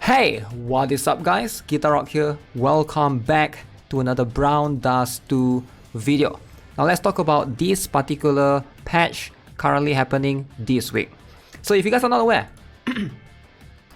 Hey, what is up guys? GuitarRock here. Welcome back to another Brown Dust 2 video. Now let's talk about this particular patch currently happening this week. So if you guys are not aware,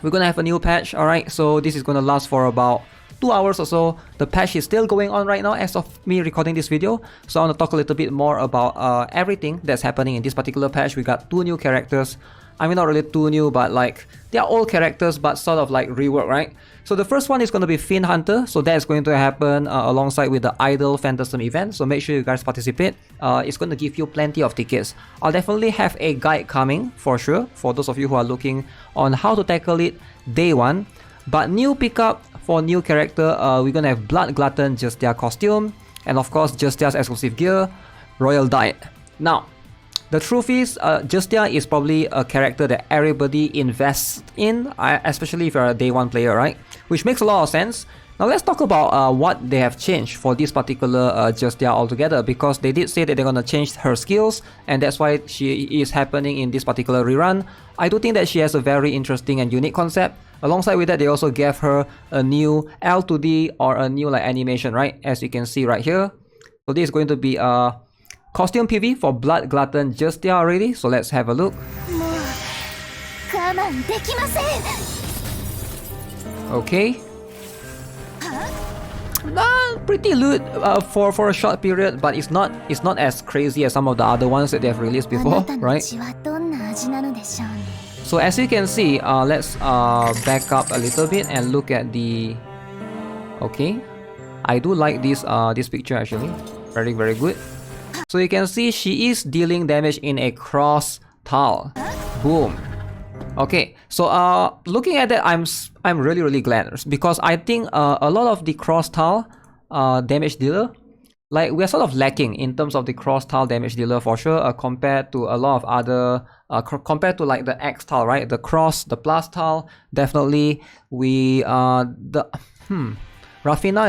we're gonna have a new patch, alright? So this is gonna last for about 2 hours or so. The patch is still going on right now as of me recording this video. So I want to talk a little bit more about everything that's happening in this particular patch. We got 2 new characters. I mean, not really 2 new, but like they are old characters, but sort of like rework, right? So the first one is going to be Fiend Hunter. So that is going to happen alongside with the Idol Phantasm event. So make sure you guys participate. It's going to give you plenty of tickets. I'll definitely have a guide coming for sure for those of you who are looking on how to tackle it day one. But new pickup for new character, we're gonna have Blood Glutton Justia costume, and of course Justia's exclusive gear, Royal Diet. Now, the truth is, Justia is probably a character that everybody invests in, especially if you're a day one player, right? Which makes a lot of sense. Now let's talk about what they have changed for this particular Justia altogether, because they did say that they're gonna change her skills, and that's why she is happening in this particular rerun. I do think that she has a very interesting and unique concept. Alongside with that, they also gave her a new L2D or a new like animation, right? As you can see right here. So this is going to be a costume PV for Blood Glutton Justia already. So let's have a look. Okay. Pretty loot for a short period, but it's not as crazy as some of the other ones that they have released before, right? So as you can see, let's back up a little bit and look at the... Okay, I do like this picture actually. Very good. So you can see she is dealing damage in a cross tile. Boom. Okay, so looking at that, I'm really glad, because I think a lot of the cross tile damage dealer, like we're sort of lacking in terms of the cross tile damage dealer for sure, compared to a lot of other compared to like the X tile, right? The cross, the plus tile, definitely we Rafina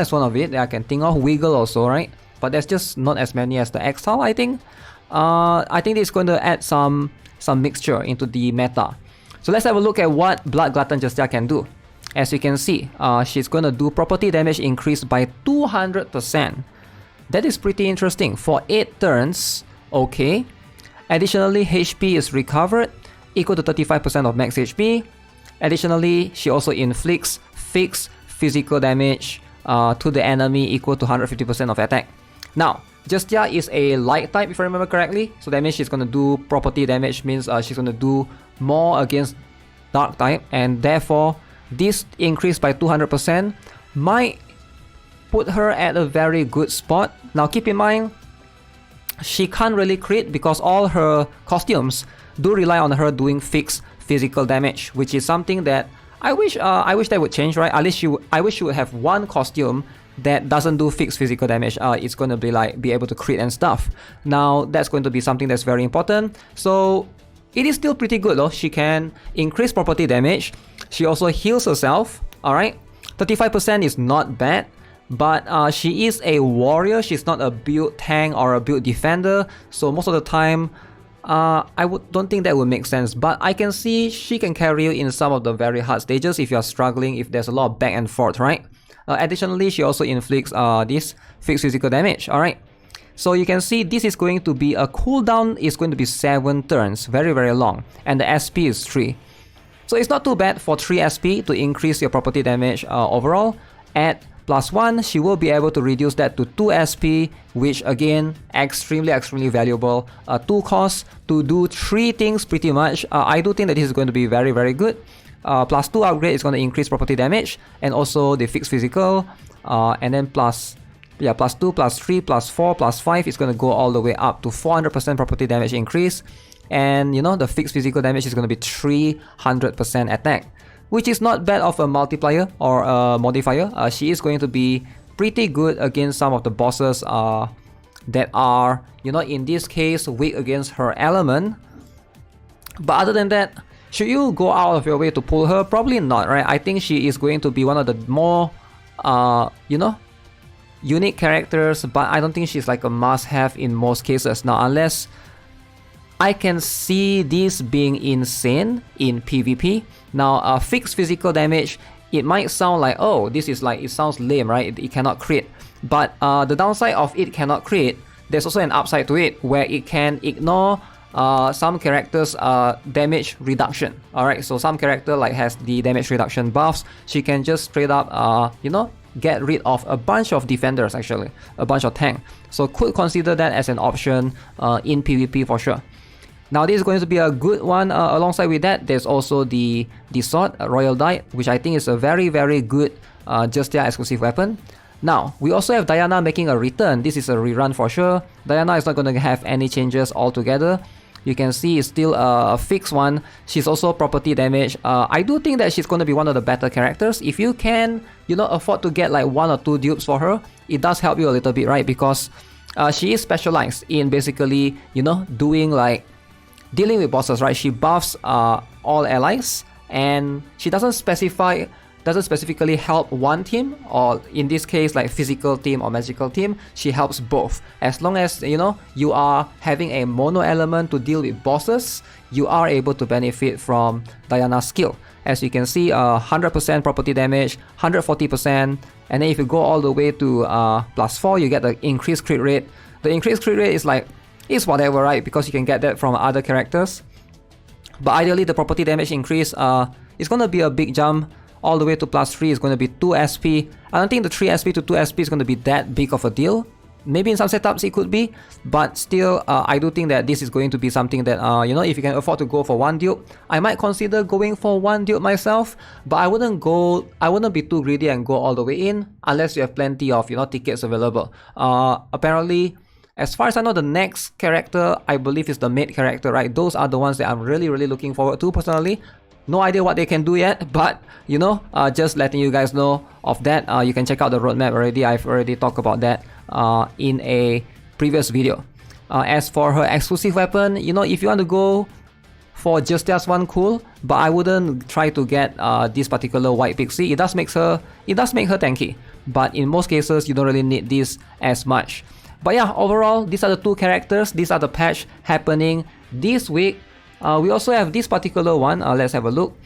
is one of it that I can think of. Wiggle also, right? But there's just not as many as the X tile, I think. I think it's going to add some mixture into the meta. So let's have a look at what Blood Glutton Justia can do. As you can see, she's going to do property damage increased by 200%. That is pretty interesting for 8 turns. Okay. Additionally, HP is recovered, equal to 35% of max HP. Additionally, she also inflicts fixed physical damage to the enemy, equal to 150% of attack. Now, Justia is a light type, if I remember correctly. So that means she's going to do property damage, means she's going to do more against dark type, and therefore this increase by 200% might put her at a very good spot. Now keep in mind, she can't really crit because all her costumes do rely on her doing fixed physical damage, which is something that I wish that would change, right? At least I wish you would have one costume that doesn't do fixed physical damage. It's going to be able to crit and stuff. Now that's going to be something that's very important. So it is still pretty good though. She can increase property damage. She also heals herself. Alright, 35% is not bad. But she is a warrior. She's not a build tank or a build defender. So most of the time, don't think that would make sense. But I can see she can carry you in some of the very hard stages if you are struggling, if there's a lot of back and forth, right? Additionally, she also inflicts this fixed physical damage. Alright. So you can see this is going to be a cooldown is going to be 7 turns. Very long. And the SP is 3. So it's not too bad for 3 SP to increase your property damage overall. At +1, she will be able to reduce that to 2 SP, which again, extremely valuable. 2 costs to do 3 things pretty much. I do think that this is going to be very good. +2 upgrade is going to increase property damage, and also the fixed physical, and then +2, +3, +4, +5 is going to go all the way up to 400% property damage increase. And you know, the fixed physical damage is going to be 300% attack, which is not bad of a multiplier or a modifier. She is going to be pretty good against some of the bosses that are, you know, in this case, weak against her element. But other than that, should you go out of your way to pull her? Probably not, right? I think she is going to be one of the more, you know, unique characters, but I don't think she's like a must-have in most cases. Now, unless I can see this being insane in PvP. Now, fixed physical damage it might sound like, oh, this is like, it sounds lame, right? It cannot crit. But the downside of it cannot crit, there's also an upside to it where it can ignore some characters damage reduction. Alright, so some character like has the damage reduction buffs, she can just straight up you know, get rid of a bunch of defenders, actually a bunch of tank. So could consider that as an option in PvP for sure. Now this is going to be a good one. Alongside with that, there's also the sword, Royal Diet, which I think is a very good Justia exclusive weapon. Now we also have Diana making a return. This is a rerun for sure. Diana is not going to have any changes altogether. You can see it's still a fixed one. She's also property damage. I do think that she's going to be one of the better characters. If you can, you know, afford to get like 1 or 2 dupes for her, it does help you a little bit, right? Because she is specialized in basically, you know, doing like dealing with bosses, right? She buffs all allies, and she doesn't specifically help one team, or in this case like physical team or magical team. She helps both. As long as, you know, you are having a mono element to deal with bosses, you are able to benefit from Diana's skill. As you can see, 100% property damage, 140%, and then if you go all the way to +4, you get the increased crit rate. The increased crit rate is like, it's whatever, right? Because you can get that from other characters. But ideally, the property damage increase is going to be a big jump. All the way to +3 is going to be 2 SP. I don't think the 3 SP to 2 SP is going to be that big of a deal. Maybe in some setups it could be, but still, I do think that this is going to be something that, you know, if you can afford to go for 1 dupe, I might consider going for 1 dupe myself. But I wouldn't be too greedy and go all the way in unless you have plenty of, you know, tickets available. Apparently, as far as I know, the next character I believe is the maid character, right? Those are the ones that I'm really looking forward to personally. No idea what they can do yet, but you know, just letting you guys know of that. You can check out the roadmap already. I've already talked about that in a previous video. As for her exclusive weapon, you know, if you want to go for Justia's one, cool, but I wouldn't try to get this particular white pixie. It does make her tanky, but in most cases you don't really need this as much. But yeah, overall, these are the 2 characters. These are the patch happening this week. We also have this particular one. Let's have a look.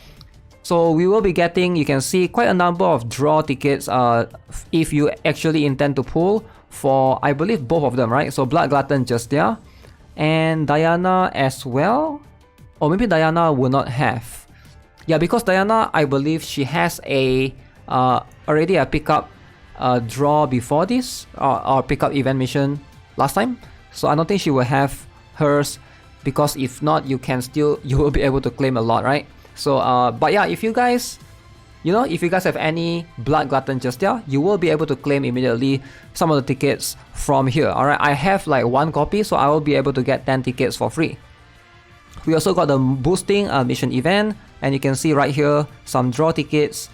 So we will be getting, you can see, quite a number of draw tickets if you actually intend to pull for, I believe, both of them, right? So Blood Glutton Justia and Diana as well. Or maybe Diana will not have. Yeah, because Diana, I believe she has a already a pickup draw before this, or pickup event mission last time. So I don't think she will have hers, because if not, you will be able to claim a lot, right? So but yeah, if you guys, you know, if you guys have any Blood Glutton Justia, you will be able to claim immediately some of the tickets from here. Alright, I have like 1 copy, so I will be able to get 10 tickets for free. We also got the boosting mission event, and you can see right here some draw tickets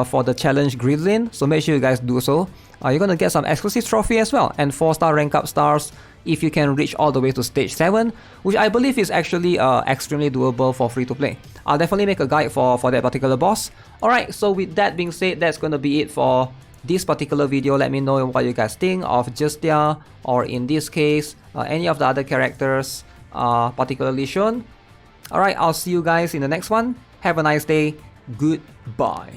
for the challenge Grizzlin, so make sure you guys do so. You're gonna get some exclusive trophy as well, and 4-star rank up stars if you can reach all the way to stage 7, which I believe is actually extremely doable for free to play. I'll definitely make a guide for that particular boss. Alright, so with that being said, that's gonna be it for this particular video. Let me know what you guys think of Justia, or in this case, any of the other characters particularly shown. Alright, I'll see you guys in the next one. Have a nice day. Goodbye.